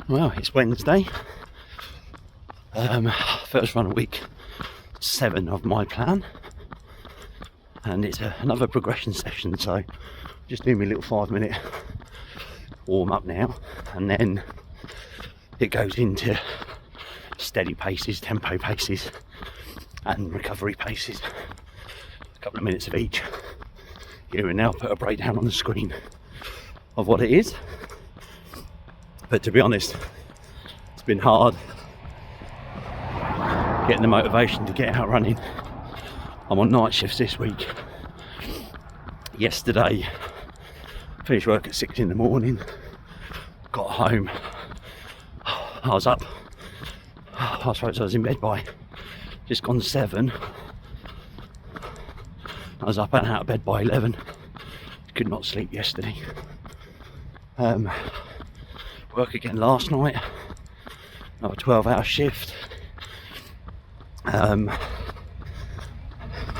Well, it's Wednesday. First run of week 7 of my plan, and it's another progression session. So just doing my little 5-minute warm up now, and then it goes into steady paces, tempo paces, and recovery paces. A couple of minutes of each. Here and now, put a breakdown on the screen of what it is. But to be honest, it's been hard getting the motivation to get out running. I'm on night shifts this week. Yesterday, finished work at 6 in the morning, got home, I was up, I suppose I was in bed by just gone 7. I was up and out of bed by 11, could not sleep yesterday. Work again last night, another 12-hour shift.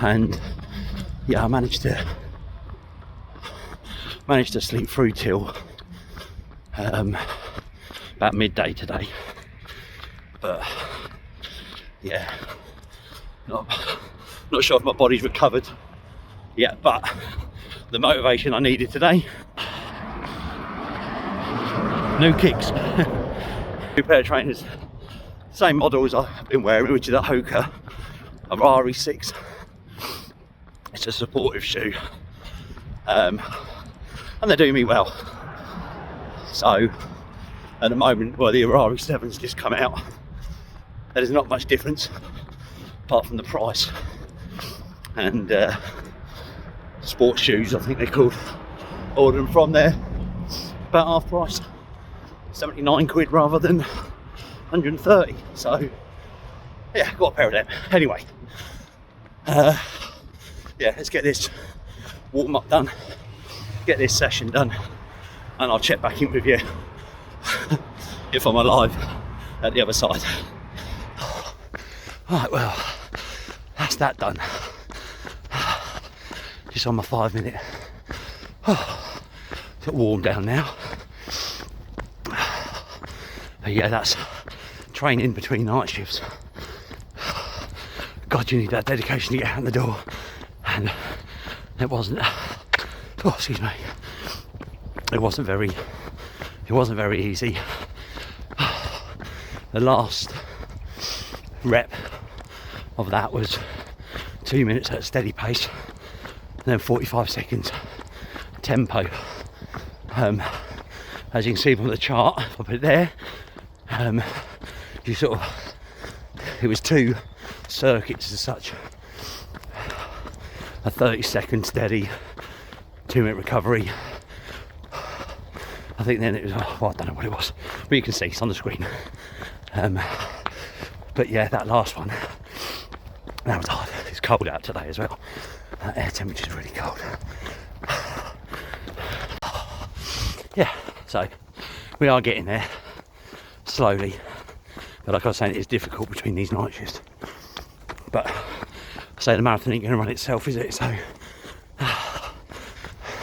And yeah, I managed to sleep through till about midday today. But yeah, not sure if my body's recovered yet, but the motivation I needed today. New kicks, new pair of trainers, same model as I've been wearing, which is a Hoka, a RE6. It's a supportive shoe, and they're doing me well. So at the moment, well, the RE7's just come out. There's not much difference apart from the price, and sports shoes, I think they're called, order them from there about half price, 79 quid rather than 130. So yeah, got a pair of them. Anyway, yeah, let's get this warm up done, get this session done, and I'll check back in with you if I'm alive at the other side. Right, well, that's that done. Just on my 5-minute. It's warm down now. But yeah, that's training between night shifts. God, you need that dedication to get out the door, and it wasn't. Oh, excuse me. It wasn't very easy. The last rep of that was 2 minutes at a steady pace, and then 45 seconds tempo. As you can see from the chart, if I put it there, you sort of, it was 2 circuits as such. A 30-second steady, 2-minute recovery. I think then it was, well, I don't know what it was, but you can see it's on the screen. But yeah, that last one, that was hard. It's cold out today as well. Air temperature's really cold. Yeah, so we are getting there slowly, but like I was saying, it's difficult between these night shifts. But I say the marathon ain't going to run itself, is it? So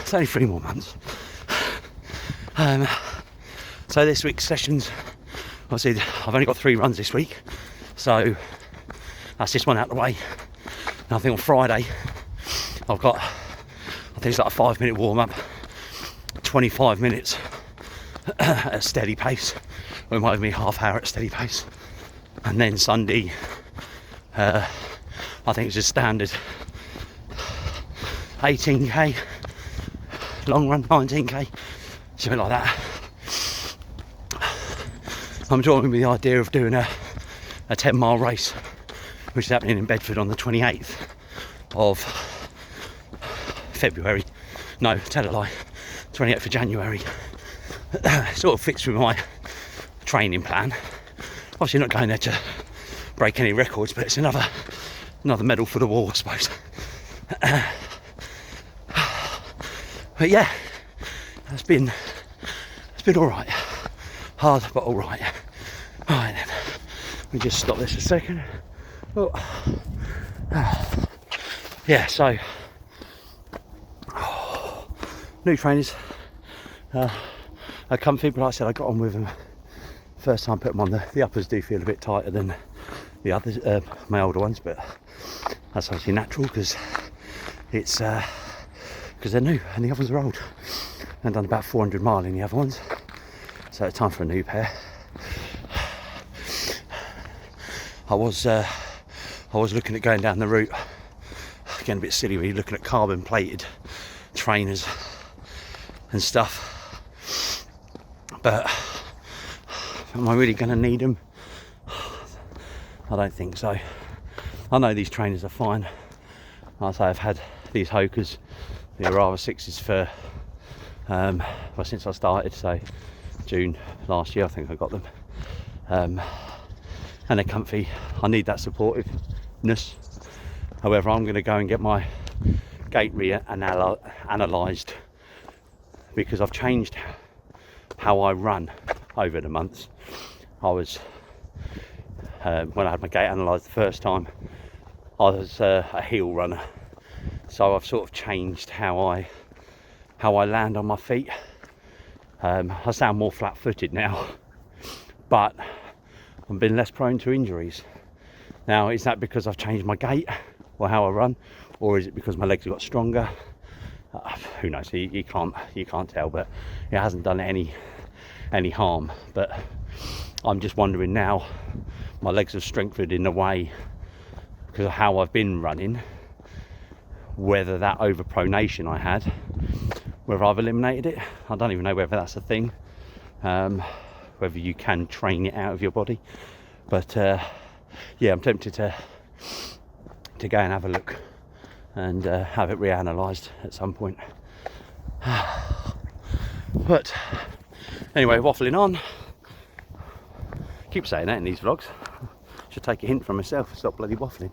it's only 3 more months. So this week's sessions, obviously I've only got 3 runs this week, so that's this one out of the way. And I think on Friday I've got, I think it's like a 5-minute warm up, 25 minutes at a steady pace, or it might be half hour at a steady pace, and then Sunday I think it's a standard 18k long run, 19k, something like that. I'm drawing with the idea of doing a 10-mile race, which is happening in Bedford on the 28th of February. No, tell a lie, 28th of January. Sort of fits with my training plan. Obviously not going there to break any records, but it's another medal for the wall, I suppose. But yeah, it's been all right. Hard, but all right. All right then. Let me just stop this a second. Oh. Yeah, so new trainers. comfy, but like I said, I got on with them first time I put them on. The uppers do feel a bit tighter than the others, my older ones, but that's obviously natural because it's because they're new and the others are old. I've done about 400 mile in the other ones, so it's time for a new pair. I was looking at going down the route, getting a bit silly really, looking at carbon plated trainers and stuff, but am I really going to need them? I don't think so. I know these trainers are fine. Like I say, I've had these Hokas, the Aurora 6s for well, since I started, so June last year I think I got them, and they're comfy. I need that supportiveness. However, I'm going to go and get my gait analysed because I've changed how I run over the months. I was when I had my gait analysed the first time, I was a heel runner, so I've sort of changed how I land on my feet. I sound more flat-footed now, but I'm being less prone to injuries. Now, is that because I've changed my gait or how I run, or is it because my legs have got stronger? Who knows? You can't tell, but it hasn't done any harm. But I'm just wondering now, my legs have strengthened in a way because of how I've been running, whether that overpronation I had, whether I've eliminated it. I don't even know whether that's a thing, whether you can train it out of your body, but yeah, I'm tempted to go and have a look and have it reanalysed at some point. But anyway, waffling on. Keep saying that in these vlogs. Should take a hint from myself, stop bloody waffling.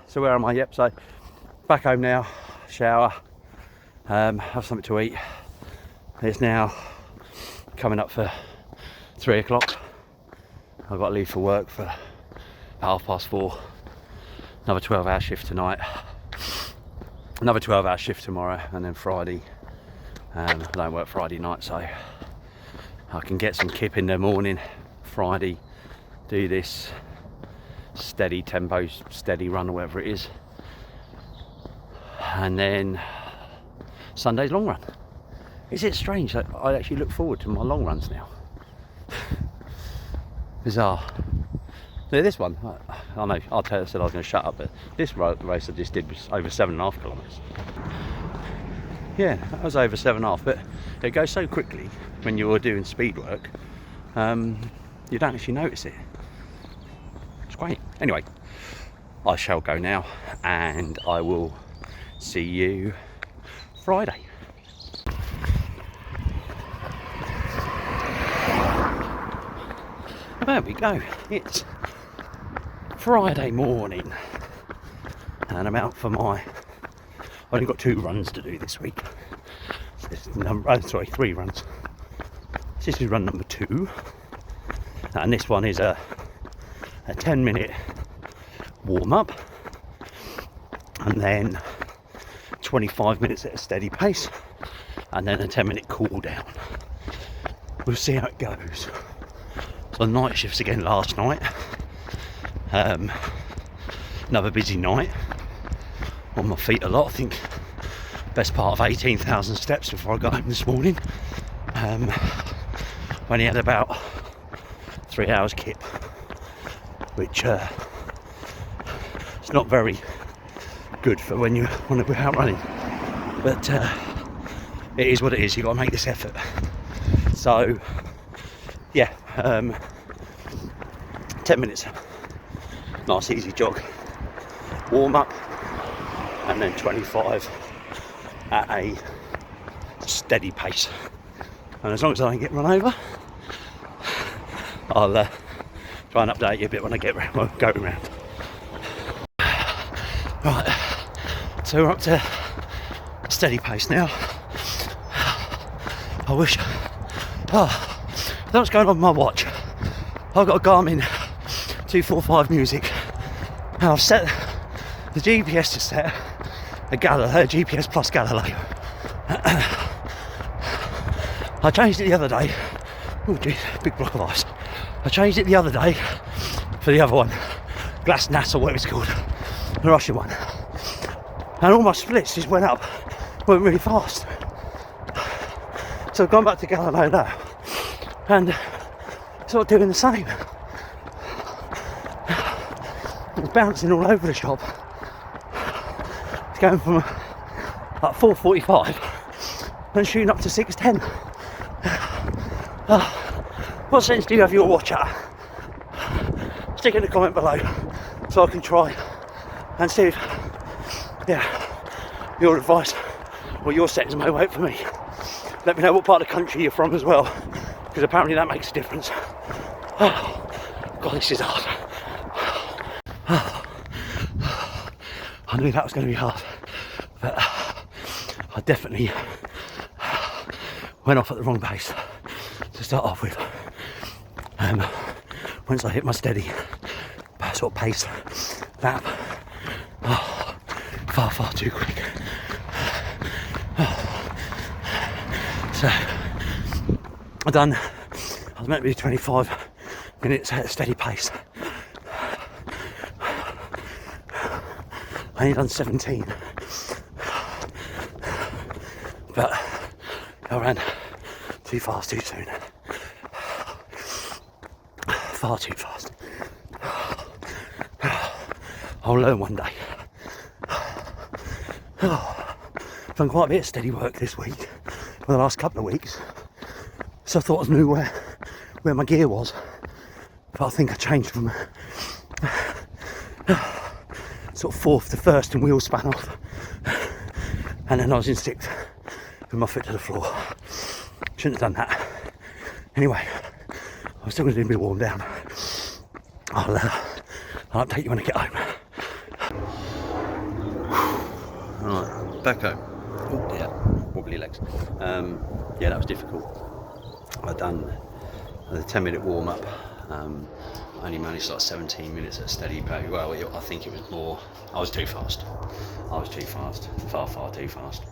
So where am I? Yep, so back home now, shower, have something to eat. It's now coming up for 3 o'clock. I've got to leave for work for 4:30. Another 12-hour shift tonight, another 12-hour shift tomorrow, and then Friday. I don't work Friday night, so I can get some kip in the morning Friday, do this steady tempo, steady run or whatever it is, and then Sunday's long run. Is it strange that I actually look forward to my long runs now? Bizarre. Now this one, I know, I said I was going to shut up, but this race I just did was over 7.5 kilometres. Yeah, that was over 7.5, but it goes so quickly when you're doing speed work, you don't actually notice it. It's great. Anyway, I shall go now, and I will see you Friday. There we go. It's Friday morning, and I'm out for my. I've only got 2 runs to do this week. Sorry, 3 runs. This is run number 2, and this one is a 10-minute warm up, and then 25 minutes at a steady pace, and then a 10-minute cool down. We'll see how it goes. So night shifts again last night. Another busy night. On my feet a lot. I think best part of 18,000 steps before I got home this morning. Only had about 3 hours kip, which it's not very good for when you want to be out running, but it is what it is. You've got to make this effort. So yeah, 10 minutes, nice easy jog, warm up, and then 25 at a steady pace. And as long as I don't get run over, I'll try and update you a bit when I go around. Right, so we're up to steady pace now. I wish. I don't know what's going on with my watch. I've got a Garmin 245 music, and I've set the GPS to set a GPS plus Galileo. I changed it the other day. Oh geez, big block of ice. I changed it the other day for the other one, Glasnost or whatever it's called, the Russian one. And all my splits just went really fast. So I've gone back to Galileo now and sort of doing the same. It's bouncing all over the shop. It's going from like 4:45 and shooting up to 6:10. What sense do you have your watch at? Stick in the comment below so I can try and see if, your advice or your settings may work for me. Let me know what part of the country you're from as well, because apparently that makes a difference. Oh, God, this is hard. I knew that was going to be hard, but I definitely went off at the wrong pace to start off with. Once I hit my steady sort of pace lap, far too quick. So I was meant to be 25 minutes at a steady pace. I only done 17, but I ran too fast too soon. Far too fast. I'll learn one day. Done quite a bit of steady work this week, for the last couple of weeks. So I thought I knew where my gear was, but I think I changed from sort of fourth to first and wheels span off, and then I was in sixth with my foot to the floor. Shouldn't have done that. Anyway, I'm still going to do a bit of warm down. I'll update you when I get home. Right, back home. Oh dear, wobbly legs. Yeah, that was difficult. I'd done the 10-minute warm up. Only managed like 17 minutes at a steady pace. Well, I think it was more. I was too fast. Far too fast.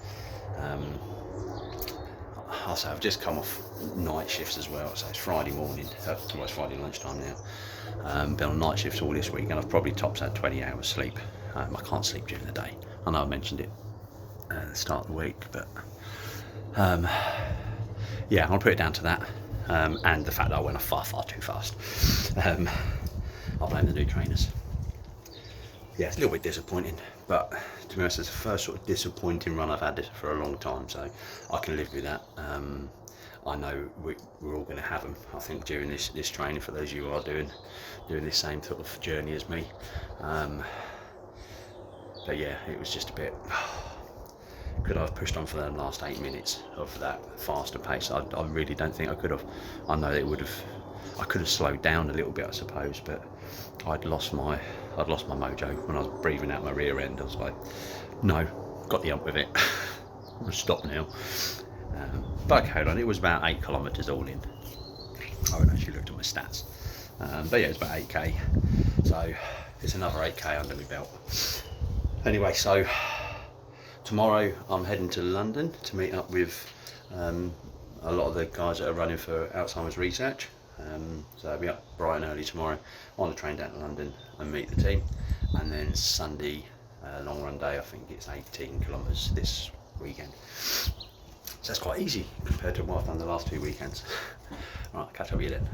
Also, I've just come off night shifts as well, so it's Friday morning. It's Friday lunchtime now. Been on night shifts all this week, and I've probably tops had 20 hours sleep. I can't sleep during the day. I know I mentioned it at the start of the week, but yeah, I'll put it down to that. And the fact that I went off far too fast. I'll blame the new trainers. Yeah, it's a little bit disappointing, but to be honest, it's the first sort of disappointing run I've had for a long time, so I can live with that. I know we're all going to have them, I think, during this training, for those of you who are doing this same sort of journey as me. But yeah, it was just a bit. Could I have pushed on for the last 8 minutes of that faster pace? I really don't think I could have. I know it would have. I could have slowed down a little bit, I suppose, but I'd lost my mojo when I was breathing out my rear end. I was like, no, got the ump with it. I'm gonna stop now. But hold on, it was about 8 kilometres all in. I haven't actually looked at my stats, but yeah, it's about 8k. So it's another 8k under my belt. Anyway, so tomorrow I'm heading to London to meet up with a lot of the guys that are running for Alzheimer's research. So I'll be up bright and early tomorrow on the train down to London and meet the team. And then Sunday, long run day, I think it's 18 kilometres this weekend. So that's quite easy compared to what I've done the last 2 weekends. Right, catch up with you then.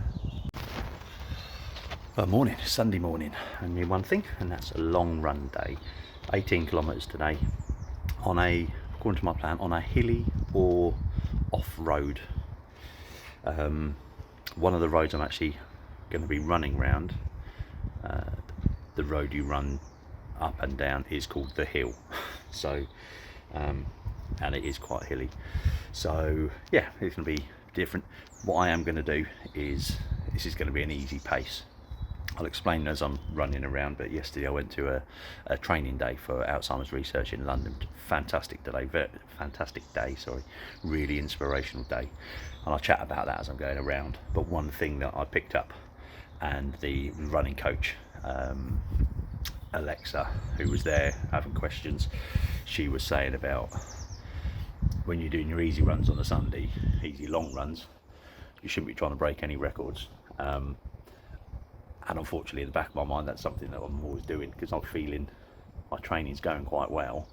Well, morning, Sunday morning, only one thing, and that's a long run day. 18 kilometres today on according to my plan, on a hilly or off-road. One of the roads I'm actually going to be running round, the road you run up and down is called the hill. So and it is quite hilly, so yeah, it's going to be different. What I am going to do is, this is going to be an easy pace. I'll explain as I'm running around, but yesterday I went to a training day for Alzheimer's research in London. Fantastic day, sorry, really inspirational day, and I'll chat about that as I'm going around. But one thing that I picked up, and the running coach, Alexa, who was there having questions, she was saying about when you're doing your easy runs on a Sunday, easy long runs, you shouldn't be trying to break any records. And unfortunately, in the back of my mind, that's something that I'm always doing, because I'm feeling my training's going quite well.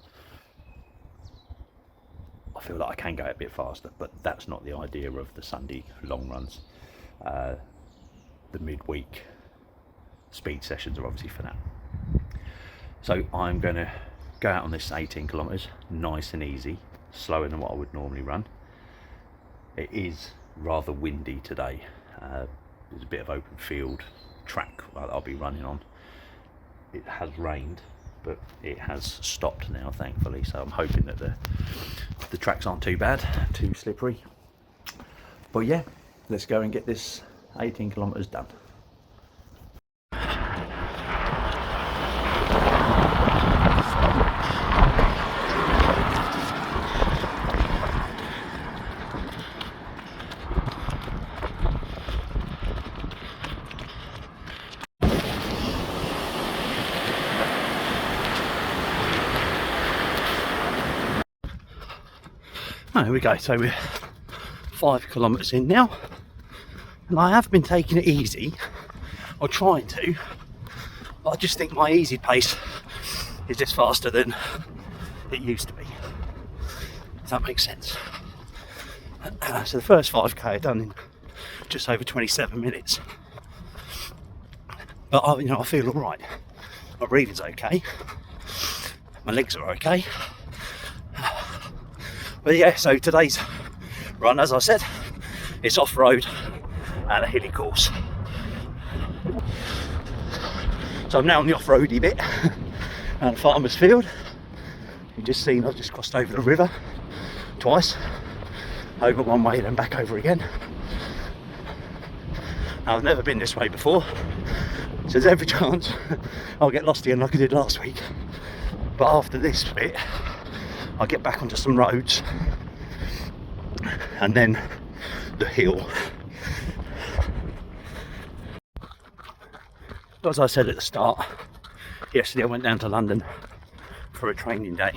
I feel like I can go a bit faster, but that's not the idea of the Sunday long runs. The midweek speed sessions are obviously for that. So I'm going to go out on this 18 kilometres, nice and easy, slower than what I would normally run. It is rather windy today. There's a bit of open field track that I'll be running on. It has rained, but it has stopped now, thankfully, so I'm hoping that the tracks aren't too bad, too slippery. But yeah, let's go and get this 18 kilometres done. There we go, so we're 5 kilometres in now, and I have been taking it easy, or trying to, but I just think my easy pace is just faster than it used to be. Does that make sense? So the first 5k I've done in just over 27 minutes, but I feel alright. My breathing's okay, my legs are okay. But yeah, so today's run, as I said, it's off-road and a hilly course. So I'm now on the off-roady bit and a farmer's field. You've just seen I've just crossed over the river twice, over one way then back over again. Now, I've never been this way before, so there's every chance I'll get lost again like I did last week. But after this bit, I'll get back onto some roads and then the hill. As I said at the start, yesterday I went down to London for a training day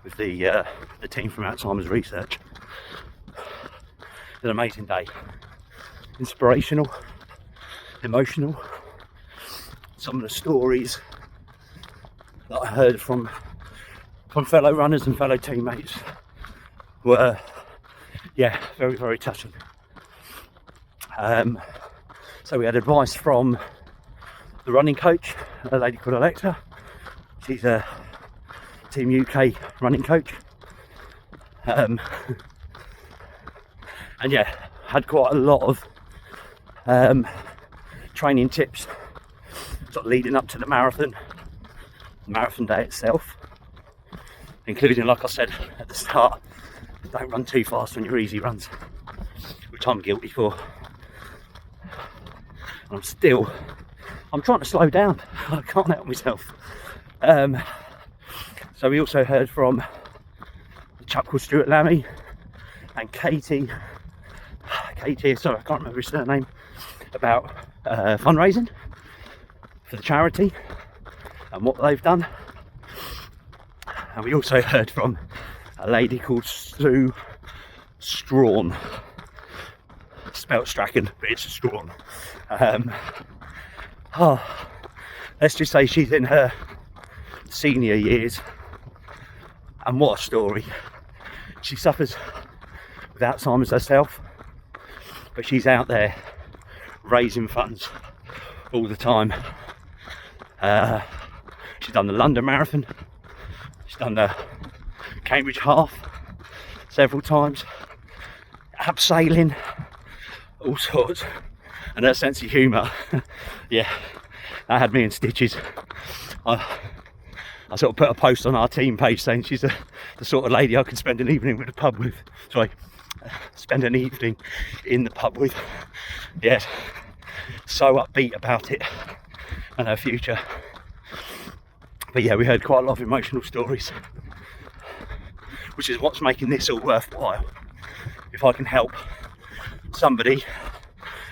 with the team from Alzheimer's Research. It was an amazing day, inspirational, emotional. Some of the stories that I heard from fellow runners and fellow teammates were, yeah, very, very touching. So we had advice from the running coach, a lady called Alexa. She's a Team UK running coach. And yeah, had quite a lot of training tips sort of leading up to the marathon day itself, including, like I said at the start, don't run too fast on your easy runs, which I'm guilty for. And I'm trying to slow down. I can't help myself. So we also heard from a chap called Stuart Lammy and Katie, sorry, I can't remember his surname, about fundraising for the charity and what they've done. And we also heard from a lady called Sue Strawn, spelt Strachan, but it's a Strawn. Let's just say she's in her senior years, and what a story. She suffers with Alzheimer's herself, but she's out there raising funds all the time. She's done the London Marathon, she's done the Cambridge Half several times, abseiling, all sorts, and her sense of humour, yeah, that had me in stitches. I sort of put a post on our team page saying she's the sort of lady I could spend an evening with the pub with. Spend an evening in the pub with. Yes, so upbeat about it and her future. But yeah, we heard quite a lot of emotional stories, which is what's making this all worthwhile. If I can help somebody,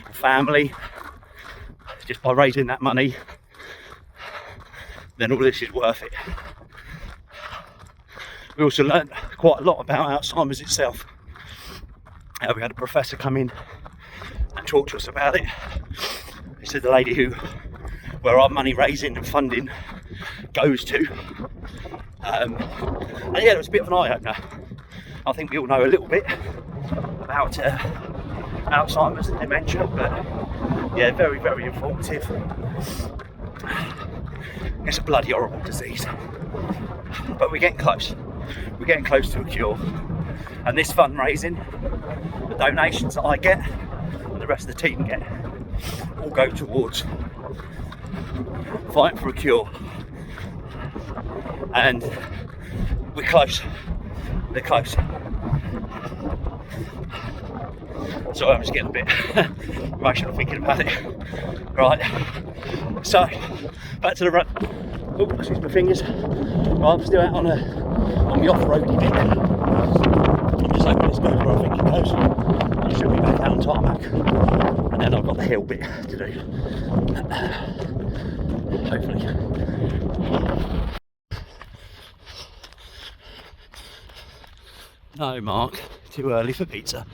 a family, just by raising that money, then all this is worth it. We also learned quite a lot about Alzheimer's itself. We had a professor come in and talk to us about it. He said the lady where our money raising and funding goes to. And yeah, it was a bit of an eye-opener. I think we all know a little bit about Alzheimer's and dementia, but yeah, very, very informative. It's a bloody horrible disease, but we're getting close. We're getting close to a cure. And this fundraising, the donations that I get and the rest of the team get, all go towards fighting for a cure. And we're close. They're close. Sorry, I'm just getting a bit emotional thinking about it. Right, so back to the run. Oh, excuse my fingers. Right, I'm still out on the off-roady bit. I'm just hoping this goes where I think it goes. I should be back out on tarmac, and then I've got the hill bit to do. Hopefully. No, Mark, too early for pizza.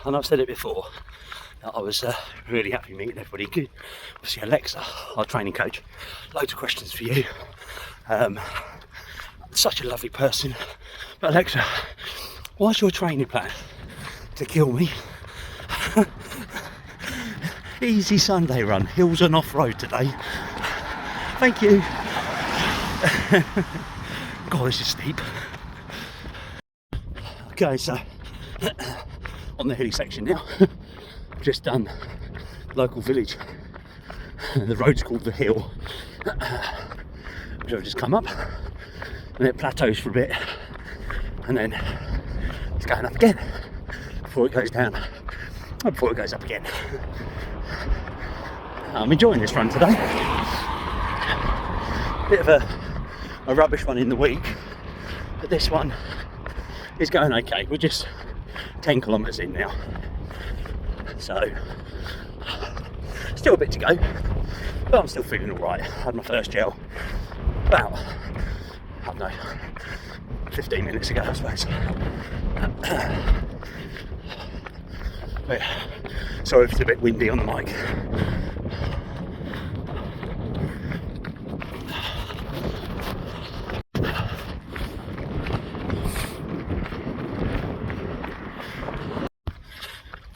And I've said it before, that I was really happy meeting everybody. Good. Obviously, Alexa, our training coach, loads of questions for you. Such a lovely person. But Alexa, what's your training plan? To kill me? Easy Sunday run, hills and off-road today. Thank you. God, this is steep. Okay, so on the hilly section now. Just done local village. The road's called the Hill, which I've just come up, and it plateaus for a bit, and then it's going up again before it goes down, and before it goes up again. I'm enjoying this run today. Bit of a rubbish one in the week, but this one is going okay. We're just 10 kilometres in now, so still a bit to go, but I'm still feeling alright. I had my first gel about, I don't know, 15 minutes ago, I suppose. But yeah, sorry if it's a bit windy on the mic.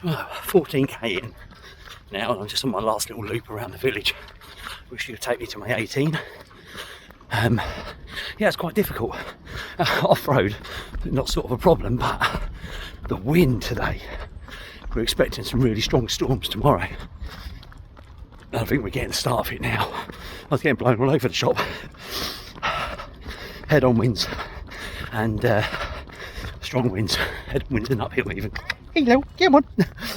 Well, 14k in now, and I'm just on my last little loop around the village, which should take me to my 18. Yeah, it's quite difficult. Off-road, not sort of a problem, but the wind today. We're expecting some really strong storms tomorrow. I think we're getting the start of it now. I was getting blown all over the shop. Head-on winds and strong winds. Head winds and uphill even. Hello, come on.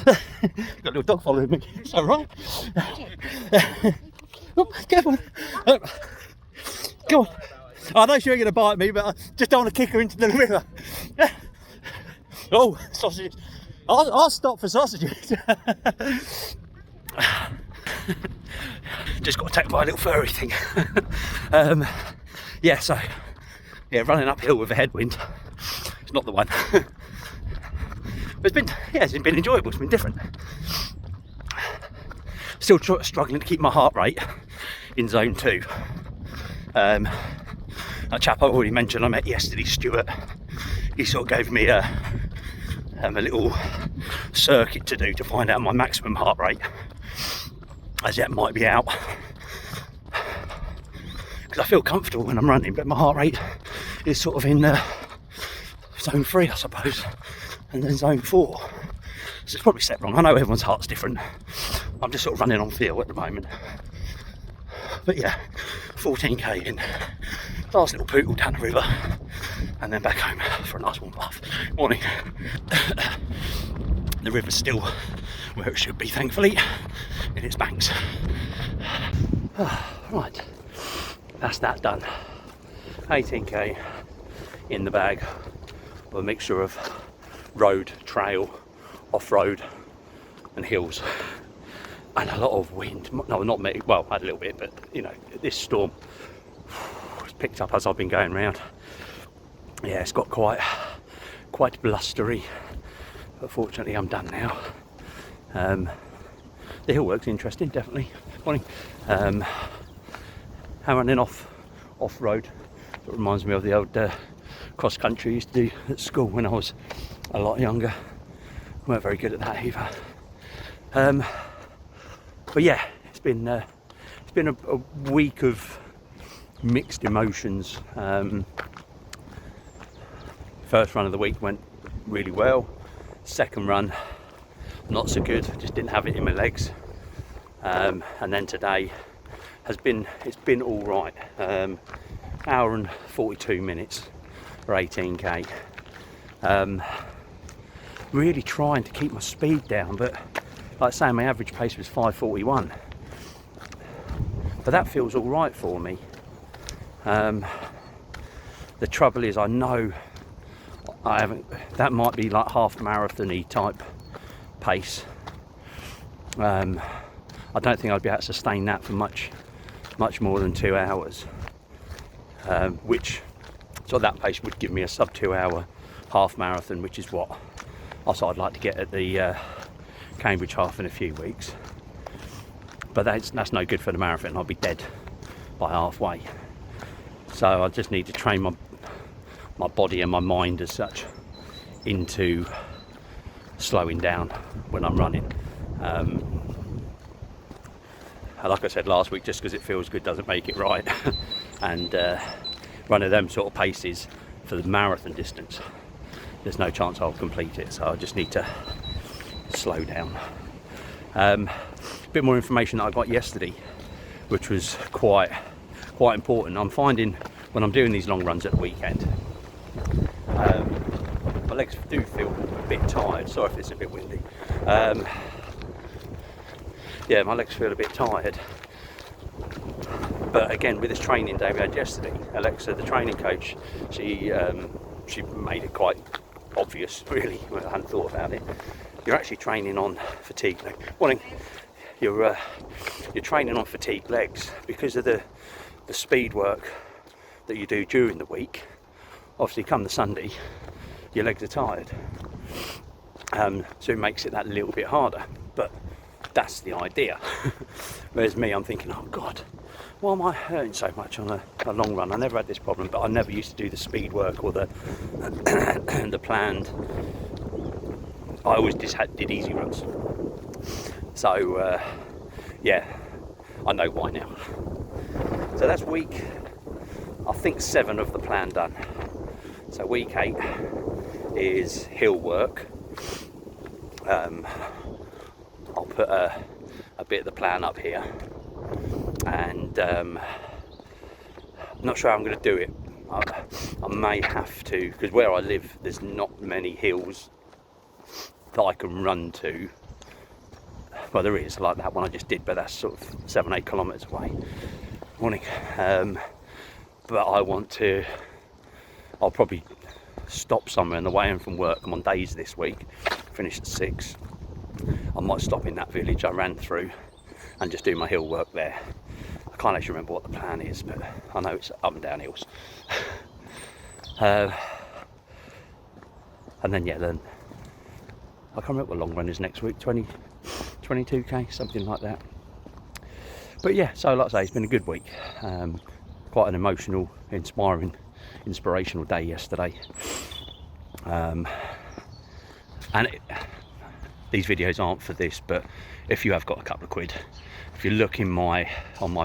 Got a little dog following me. It's alright. Oh, come on. Come on. I know she ain't going to bite me, but I just don't want to kick her into the river. Oh, sausages. I'll stop for sausages. Just got attacked by a little furry thing. Yeah, so yeah, running uphill with a headwind. It's not the one. But it's been enjoyable. It's been different. Still struggling to keep my heart rate in zone 2. That chap I already mentioned I met yesterday, Stuart, he sort of gave me a little circuit to do to find out my maximum heart rate, as it might be out, because I feel comfortable when I'm running, but my heart rate is sort of in zone 3, I suppose, and then zone 4. So it's probably set wrong. I know everyone's heart's different. I'm just sort of running on feel at the moment. But yeah, 14k in. Last little poodle down the river, and then back home for a nice warm bath. Morning. The river's still where it should be, thankfully, in its banks. Right, that's that done. 18k in the bag, with a mixture of road, trail, off-road and hills, and a lot of wind. No, not me, well, I had a little bit, but you know, this storm, picked up as I've been going round. Yeah, it's got quite blustery, but fortunately I'm done now. The hill work's interesting, definitely. Morning. And then off-road. It reminds me of the old cross country I used to do at school when I was a lot younger. Weren't very good at that either. But yeah, it's been a week of mixed emotions. First run of the week went really well. Second run, not so good. Just didn't have it in my legs. And then today it's been all right. Hour and 42 minutes for 18k. Really trying to keep my speed down, but like I say, my average pace was 5:41. But that feels all right for me. The trouble is, I know I haven't. That might be like half marathon-y type pace. I don't think I'd be able to sustain that for much more than 2 hours. Which, so that pace would give me a sub 2 hour half marathon, which is what I'd like to get at the Cambridge half in a few weeks. But that's no good for the marathon. I'll be dead by halfway. So I just need to train my body and my mind as such into slowing down when I'm running. Like I said last week, just because it feels good doesn't make it right. And running them sort of paces for the marathon distance, there's no chance I'll complete it. So I just need to slow down. A bit more information that I got yesterday, which was quite important. I'm finding when I'm doing these long runs at the weekend, my legs do feel a bit tired. Sorry if it's a bit windy. Yeah, my legs feel a bit tired. But again, with this training day we had yesterday, Alexa, the training coach, she made it quite obvious, really. I hadn't thought about it. You're actually training on fatigue. Morning. You're training on fatigue legs because of the speed work that you do during the week. Obviously, come the Sunday, your legs are tired, so it makes it that little bit harder. But that's the idea. Whereas me, I'm thinking, oh God, why am I hurting so much on a long run? I never had this problem, but I never used to do the speed work or the the planned. I always just did easy runs. So yeah, I know why now. So that's week, I think 7 of the plan done. So week 8 is hill work. I'll put a bit of the plan up here, and I'm not sure how I'm going to do it. I may have to, because where I live there's not many hills that I can run to. Well, there is, like that one I just did, but that's sort of 7-8 kilometres away. Morning. But I'll probably stop somewhere on the way in from work. I'm on days this week, finished at 6. I might stop in that village I ran through and just do my hill work there. I can't actually remember what the plan is, but I know it's up and down hills. And then I can't remember what the long run is next week, 22k, something like that. But yeah, so like I say, it's been a good week. Quite an emotional, inspirational day yesterday. These videos aren't for this, but if you have got a couple of quid, if you look on my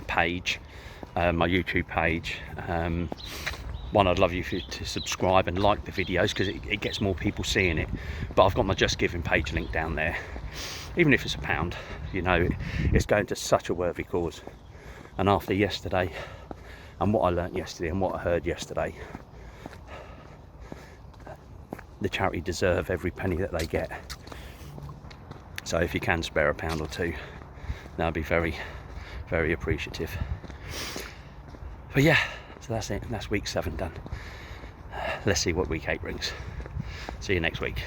page, my YouTube page, one, I'd love you to subscribe and like the videos, because it gets more people seeing it. But I've got my Just Giving page link down there. Even if it's £1, you know, it's going to such a worthy cause. And after yesterday, and what I learnt yesterday, and what I heard yesterday, the charity deserve every penny that they get. So if you can spare £1 or 2, that'd be very, very appreciative. But yeah, so that's it. That's week 7 done. Let's see what week 8 brings. See you next week.